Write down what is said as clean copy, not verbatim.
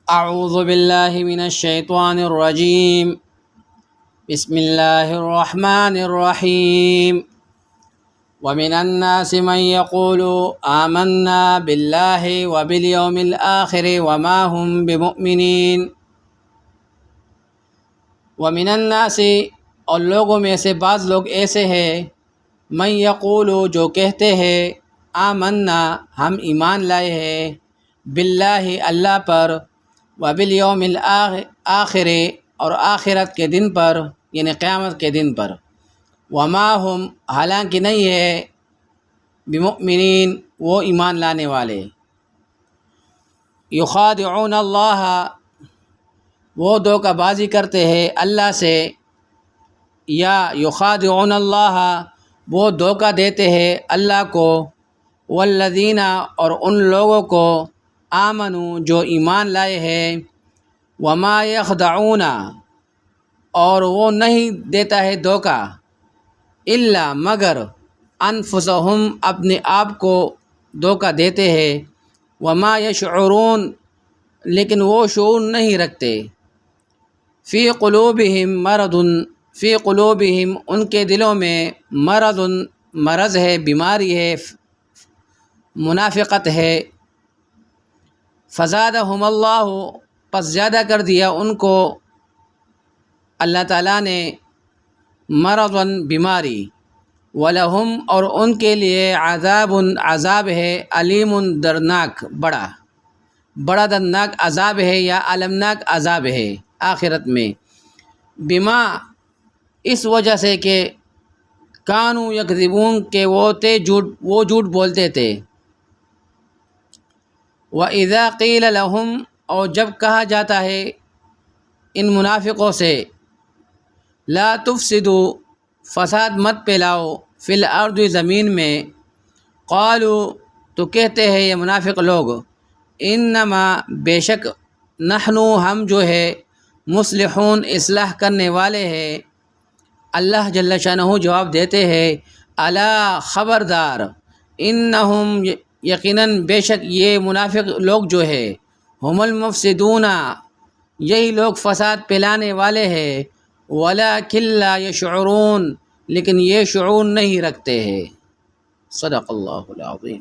اعوذ باللہ من الشیطان الرجیم بسم اللہ الرحمن الرحیم ومن الناس من يقول آمنا باللہ وبالیوم الآخر وما هم بمؤمنین۔ ومن الناس، اور لوگوں میں سے بعض لوگ ایسے ہیں، من یقول، جو کہتے ہیں، آمنا، ہم ایمان لائے ہیں، باللہ، اللہ پر، وبالیوم الآخر، اور آخرت کے دن پر، یعنی قیامت کے دن پر، وما ہم، حالانکہ نہیں ہے، بمؤمنین، وہ ایمان لانے والے، یخادعون اللہ، وہ دھوکہ بازی کرتے ہیں اللہ سے، یا یخادعون اللہ، وہ دھوکہ دیتے ہیں اللہ کو، والذین، اور ان لوگوں کو، آمنوا، جو ایمان لائے ہیں، وما یخدعون، اور وہ نہیں دیتا ہے دھوکہ، الا، مگر، انفسہم، اپنے آپ کو دھوکہ دیتے ہیں، وما یشعرون، لیکن وہ شعور نہیں رکھتے، فی قلوبہم مرض، فی قلوبہم، ان کے دلوں میں، مرض، مرض ہے، بیماری ہے، منافقت ہے، فزادہم اللہ، پس زیادہ کر دیا ان کو اللہ تعالیٰ نے، مرضاً، بیماری، وَلَهُمْ، اور ان کے لیے، عذاب، عذاب ہے، علیم، دردناک، بڑا دردناک عذاب ہے، یا المناک عذاب ہے آخرت میں، بما، اس وجہ سے کہ، کانوا یکذبون، کہ وہ جھوٹ بولتے تھے، وَإِذَا قِيلَ لَهُمْ، اور جب کہا جاتا ہے ان منافقوں سے، لا تفسدوا، فساد مت پھیلاؤ، فی الارض، زمین میں، قالوا، تو کہتے ہیں یہ منافق لوگ، انما، بے شک، نحن، ہم جو ہے، مصلحون، اصلاح کرنے والے ہیں، اللہ جل شانہ جواب دیتے ہیں، الا، خبردار، انہم، یقیناً، بے شک یہ منافق لوگ جو ہے، ہم المفسدون، یہی لوگ فساد پھیلانے والے ہیں، ولکن لا یشعرون، لیکن یہ شعور نہیں رکھتے ہیں۔ صدق اللہ العظیم۔